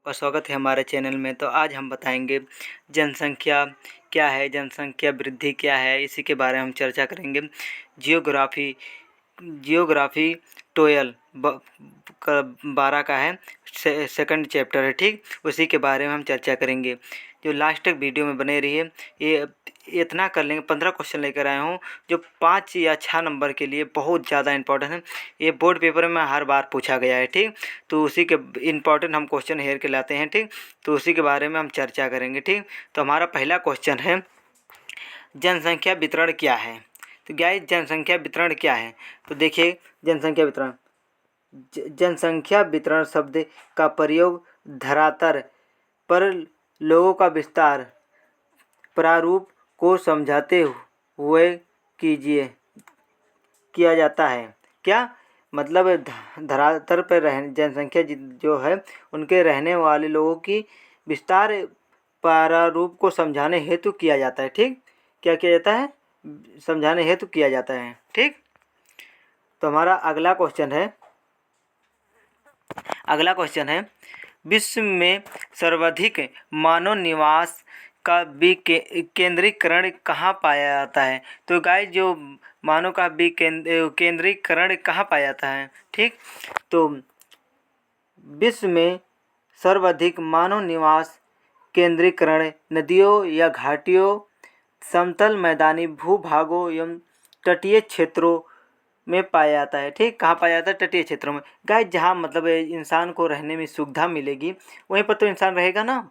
का स्वागत है हमारे चैनल में। तो आज हम बताएंगे जनसंख्या क्या है, जनसंख्या वृद्धि क्या है, इसी के बारे में हम चर्चा करेंगे। जियोग्राफी जियोग्राफी 12 का है, सेकंड चैप्टर है, ठीक। उसी के बारे में हम चर्चा करेंगे। जो लास्ट तक वीडियो में बने रहिए। ये इतना कर लेंगे। 15 क्वेश्चन लेकर आया हूँ जो 5 या 6 नंबर के लिए बहुत ज़्यादा इंपॉर्टेंट है। ये बोर्ड पेपर में हर बार पूछा गया है, ठीक। तो उसी के इम्पॉर्टेंट हम क्वेश्चन हेर के लाते हैं, ठीक। तो उसी के बारे में हम चर्चा करेंगे, ठीक। तो हमारा पहला क्वेश्चन है, जनसंख्या वितरण क्या है। तो गाइस, जनसंख्या वितरण क्या है? तो देखिए, जनसंख्या वितरण जनसंख्या वितरण शब्द का प्रयोग धरातल पर लोगों का विस्तार प्रारूप को समझाते हुए किया जाता है। क्या मतलब? धरातल पर जनसंख्या जो है उनके रहने वाले लोगों की विस्तार प्रारूप को समझाने हेतु किया जाता है, ठीक। क्या किया जाता है? समझाने हेतु किया जाता है, ठीक। तो हमारा अगला क्वेश्चन है, विश्व में सर्वाधिक मानव निवास का विकेंद्रीकरण कहाँ पाया जाता है। तो गाइस, जो मानव का विकेंद्रीकरण कहाँ पाया जाता है, ठीक। तो विश्व में सर्वाधिक मानव निवास केंद्रीकरण नदियों या घाटियों, समतल मैदानी भूभागों एवं तटीय क्षेत्रों में पाया जाता है, ठीक। कहाँ पाया जाता है? तटीय क्षेत्रों में। गाइस, जहाँ मतलब इंसान को रहने में सुविधा मिलेगी वहीं पर तो इंसान रहेगा ना।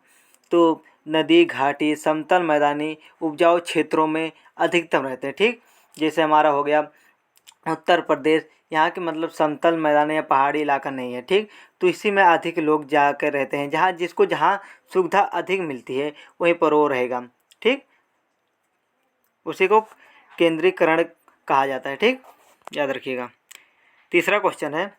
तो नदी, घाटी, समतल मैदानी उपजाऊ क्षेत्रों में अधिकतम रहते हैं, ठीक। जैसे हमारा हो गया उत्तर प्रदेश, यहाँ के मतलब समतल मैदान या पहाड़ी इलाका नहीं है, ठीक। तो इसी में अधिक लोग जाकर रहते हैं। जहाँ सुविधा अधिक मिलती है वहीं पर वो रहेगा, ठीक। उसी को केंद्रीकरण कहा जाता है, ठीक। याद रखिएगा। तीसरा क्वेश्चन है,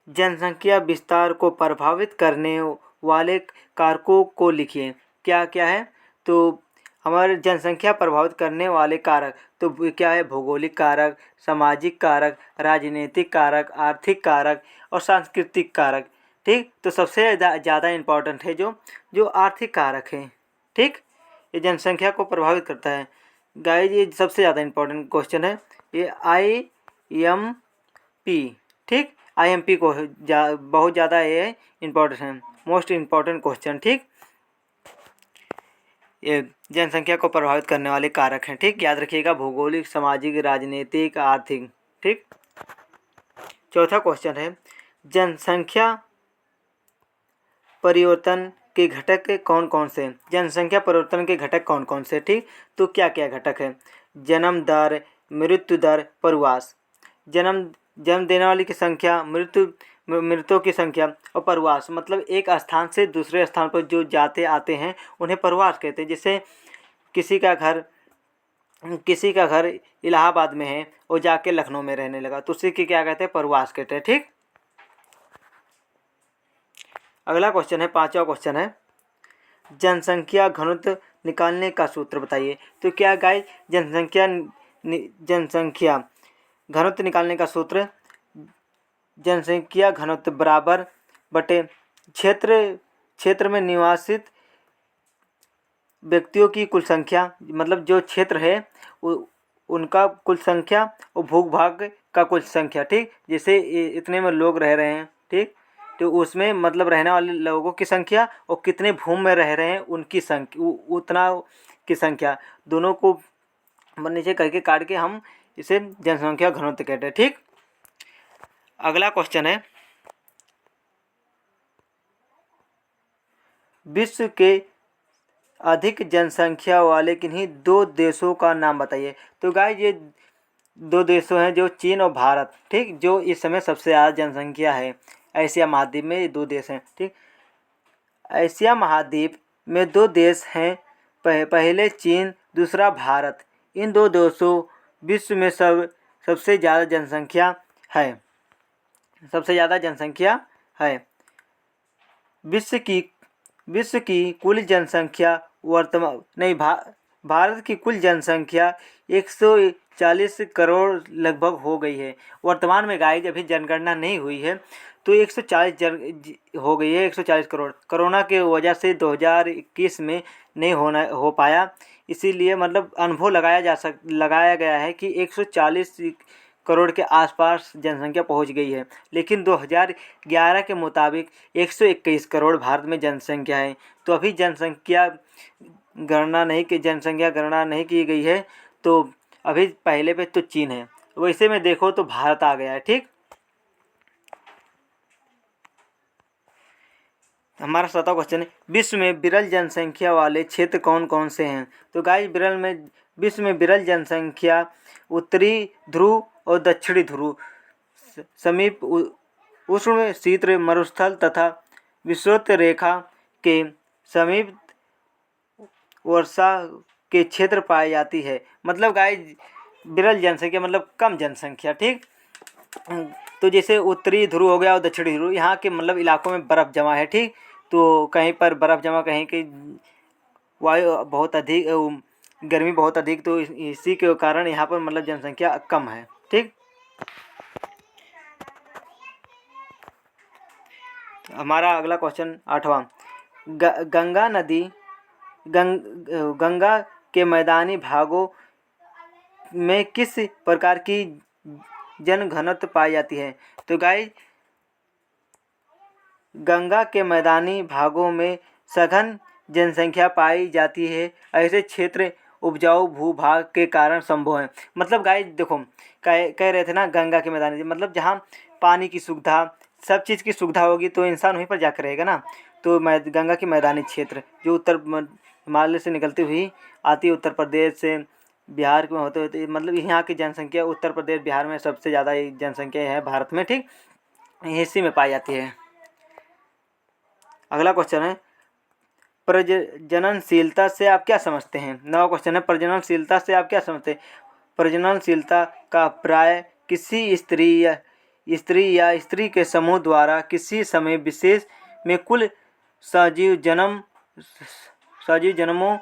जनसंख्या विस्तार को प्रभावित करने वाले कारकों को लिखिए। क्या क्या है? तो हमारे जनसंख्या प्रभावित करने वाले कारक तो क्या है? भौगोलिक कारक, सामाजिक कारक, राजनीतिक कारक, आर्थिक कारक और सांस्कृतिक कारक, ठीक। तो सबसे ज़्यादा इम्पोर्टेंट है जो आर्थिक कारक है, ठीक। ये जनसंख्या को प्रभावित करता है। गाइस, ये सबसे ज़्यादा इम्पोर्टेंट क्वेश्चन है। ये IMP, ठीक। IMP को बहुत ज़्यादा ये इम्पोर्टेंट है, मोस्ट इम्पोर्टेंट क्वेश्चन, ठीक। ये जनसंख्या को प्रभावित करने वाले कारक हैं, ठीक। याद रखिएगा, भौगोलिक, सामाजिक, राजनीतिक, आर्थिक, ठीक। चौथा क्वेश्चन है, जनसंख्या परिवर्तन के घटक कौन कौन से? जनसंख्या परिवर्तन के घटक कौन कौन से, ठीक। तो क्या क्या घटक है? जन्म दर, मृत्यु दर, प्रवास। जन्म देने वाली की संख्या, मृतों की संख्या और प्रवास मतलब एक स्थान से दूसरे स्थान पर जो जाते आते हैं उन्हें प्रवास कहते हैं। जैसे किसी का घर इलाहाबाद में है और जाके लखनऊ में रहने लगा तो उसी की क्या कहते हैं? प्रवास कहते हैं, ठीक। अगला क्वेश्चन है, पांचवा क्वेश्चन है, जनसंख्या घनत्व निकालने का सूत्र बताइए। तो क्या गाइस, जनसंख्या घनत्व निकालने का सूत्र, जनसंख्या घनत्व बराबर बटे क्षेत्र में निवासित व्यक्तियों की कुल संख्या, मतलब जो क्षेत्र है उनका कुल संख्या और भूभाग का कुल संख्या, ठीक। जैसे इतने में लोग रह रहे हैं, ठीक। तो उसमें मतलब रहने वाले लोगों की संख्या और कितने भूमि में रह रहे हैं उनकी संख्या, उतना की संख्या, दोनों को नीचे करके काट के हम इसे जनसंख्या घनत्व कहते हैं, ठीक। अगला क्वेश्चन है, विश्व के अधिक जनसंख्या वाले किन्हीं 2 देशों का नाम बताइए। तो गाइस, ये 2 देशों हैं जो चीन और भारत, ठीक। जो इस समय सबसे ज़्यादा जनसंख्या है एशिया महाद्वीप में, ये 2 देश हैं, ठीक। एशिया महाद्वीप में 2 देश हैं, पहले चीन, दूसरा भारत। इन 2 देशों विश्व में सबसे ज़्यादा जनसंख्या है, विश्व की कुल जनसंख्या भारत की कुल जनसंख्या 140 करोड़ लगभग हो गई है वर्तमान में। गाइस, अभी जनगणना नहीं हुई है तो 140 हो गई है, 140 करोड़। कोरोना के वजह से 2021 में नहीं हो पाया, इसीलिए मतलब अनुभव लगाया गया है कि 140 करोड़ के आसपास जनसंख्या पहुंच गई है। लेकिन 2011 के मुताबिक 121 करोड़ भारत में जनसंख्या है। तो अभी जनसंख्या गणना नहीं की गई है, तो अभी पहले पे तो चीन है, वैसे में देखो तो भारत आ गया है। ठीक, हमारा 7वां क्वेश्चन है, विश्व में विरल जनसंख्या वाले क्षेत्र कौन कौन से हैं? तो गाइस विश्व में विरल जनसंख्या उत्तरी ध्रुव और दक्षिणी ध्रुव समीप उष्ण शीत मरुस्थल तथा विषुवत रेखा के समीप वर्षा के क्षेत्र पाई जाती है। मतलब गाइस विरल जनसंख्या मतलब कम जनसंख्या। ठीक, तो जैसे उत्तरी ध्रुव हो गया और दक्षिणी ध्रुव, यहाँ के मतलब इलाकों में बर्फ़ जमा है। ठीक, तो कहीं पर बर्फ़ जमा, कहीं की वायु बहुत अधिक, गर्मी बहुत अधिक, तो इसी के कारण यहाँ पर मतलब जनसंख्या कम है। ठीक, हमारा अगला क्वेश्चन 8वां, गंगा के मैदानी भागों में किस प्रकार की जनघनत्व पाई जाती है? तो गाइस गंगा के मैदानी भागों में सघन जनसंख्या पाई जाती है। ऐसे क्षेत्र उपजाऊ भूभाग के कारण संभव है। मतलब गाइस देखो, कह रहे थे ना गंगा के मैदानी, मतलब जहाँ पानी की सुविधा, सब चीज़ की सुविधा होगी तो इंसान वहीं पर जाकर रहेगा ना। तो गंगा के मैदानी क्षेत्र जो हिमालय से निकलती हुई आती है, उत्तर प्रदेश से बिहार में होते होते, मतलब यहाँ की जनसंख्या उत्तर प्रदेश बिहार में सबसे ज़्यादा जनसंख्या है भारत में। ठीक, इसी में पाई जाती है। अगला क्वेश्चन है, प्रजननशीलता से आप क्या समझते हैं? 9वां क्वेश्चन है, प्रजननशीलता से आप क्या समझते हैं? प्रजननशीलता का प्राय किसी स्त्री या स्त्री के समूह द्वारा किसी समय विशेष में कुल सजीव जन्मों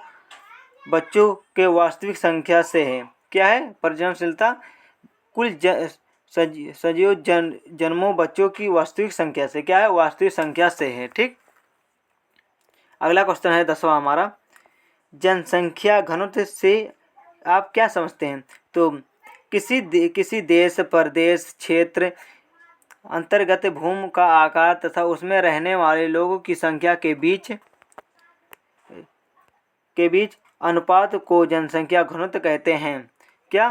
बच्चों के वास्तविक संख्या से है। क्या है प्रजननशीलता? कुल सजीव जन्मों बच्चों की वास्तविक संख्या से। क्या है? वास्तविक संख्या से है। ठीक, अगला क्वेश्चन है 10वां हमारा, जनसंख्या घनत्व से आप क्या समझते हैं? तो किसी देश, प्रदेश, क्षेत्र अंतर्गत भूमि का आकार तथा उसमें रहने वाले लोगों की संख्या के बीच अनुपात को जनसंख्या घनत्व कहते हैं। क्या?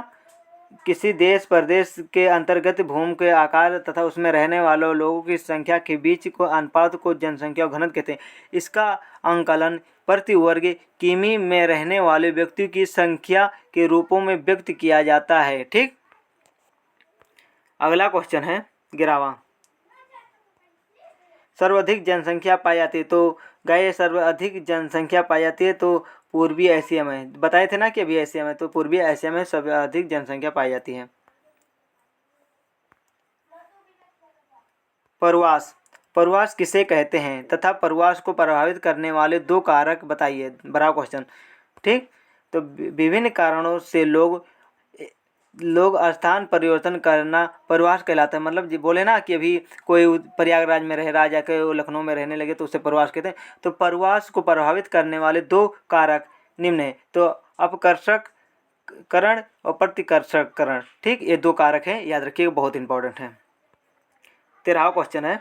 किसी देश, प्रदेश के अंतर्गत भूमि के आकार तथा उसमें रहने वालों लोगों की संख्या के बीच को अनुपात को जनसंख्या घनत्व कहते हैं। इसका आंकलन प्रति वर्ग किमी में रहने वाले व्यक्ति की संख्या के रूपों में व्यक्त किया जाता है। ठीक, अगला क्वेश्चन है 11वां, सर्वाधिक जनसंख्या पाई जाती है। तो गाइस सर्वाधिक जनसंख्या पाई जाती है तो पूर्वी एशिया में, बताए थे ना कि अभी एशिया में, तो पूर्वी एशिया में सर्वाधिक जनसंख्या पाई जाती है। परवास किसे कहते हैं तथा परवास को प्रभावित करने वाले 2 कारक बताइए। बड़ा क्वेश्चन। ठीक, तो विभिन्न कारणों से लोग स्थान परिवर्तन करना परवास कहलाता है। मतलब बोले ना कि अभी कोई प्रयागराज में रह रहा है, जाकर वो लखनऊ में रहने लगे तो उसे परवास कहते हैं। तो परवास को प्रभावित करने वाले 2 कारक निम्न है, तो अपकर्षक करण और प्रतिकर्षक करण। ठीक, ये 2 कारक हैं, याद रखिएगा, बहुत इंपॉर्टेंट है। 13वां क्वेश्चन है,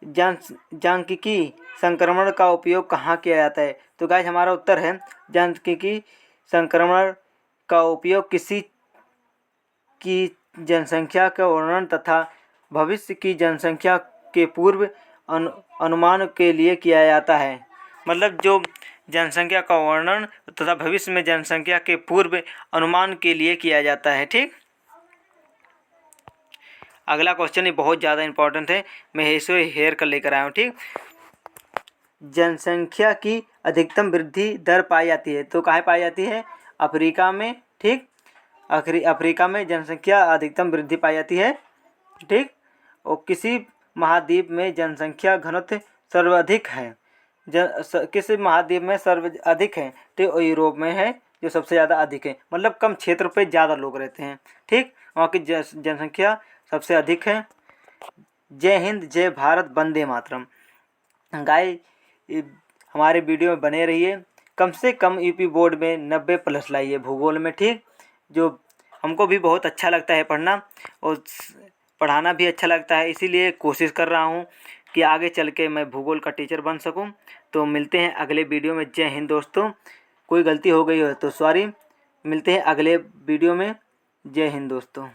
सांख्यिकी संक्रमण का उपयोग कहाँ किया जाता है? तो गाइस हमारा उत्तर है, सांख्यिकी संक्रमण का उपयोग किसी की जनसंख्या का वर्णन तथा भविष्य की जनसंख्या के पूर्व अनुमान के लिए किया जाता है। मतलब जो जनसंख्या का वर्णन तथा भविष्य में जनसंख्या के पूर्व अनुमान के लिए किया जाता है। ठीक, अगला क्वेश्चन ये बहुत ज़्यादा इंपॉर्टेंट है, मैं इसे हेयर कर लेकर आया हूँ। ठीक, जनसंख्या की अधिकतम वृद्धि दर पाई जाती है, तो कहाँ पाई जाती है? अफ्रीका में। ठीक, अफ्रीका में जनसंख्या अधिकतम वृद्धि पाई जाती है। ठीक, और किसी महाद्वीप में जनसंख्या घनत्व सर्वाधिक है, किसी महाद्वीप में सर्वाधिक है, तो यूरोप में है जो सबसे ज़्यादा अधिक है। मतलब कम क्षेत्र पे ज़्यादा लोग रहते हैं। ठीक, वहाँ की जनसंख्या सबसे अधिक है। जय हिंद, जय भारत, वंदे मातरम। गाइस हमारे वीडियो में बने रहिए। कम से कम यूपी बोर्ड में 90+ लाइए भूगोल में, ठीक। जो हमको भी बहुत अच्छा लगता है पढ़ना और पढ़ाना भी अच्छा लगता है, इसीलिए कोशिश कर रहा हूँ कि आगे चल के मैं भूगोल का टीचर बन सकूँ। तो मिलते हैं अगले वीडियो में। जय हिंद दोस्तों। कोई गलती हो गई हो तो सॉरी। मिलते हैं अगले वीडियो में। जय हिंद दोस्तों।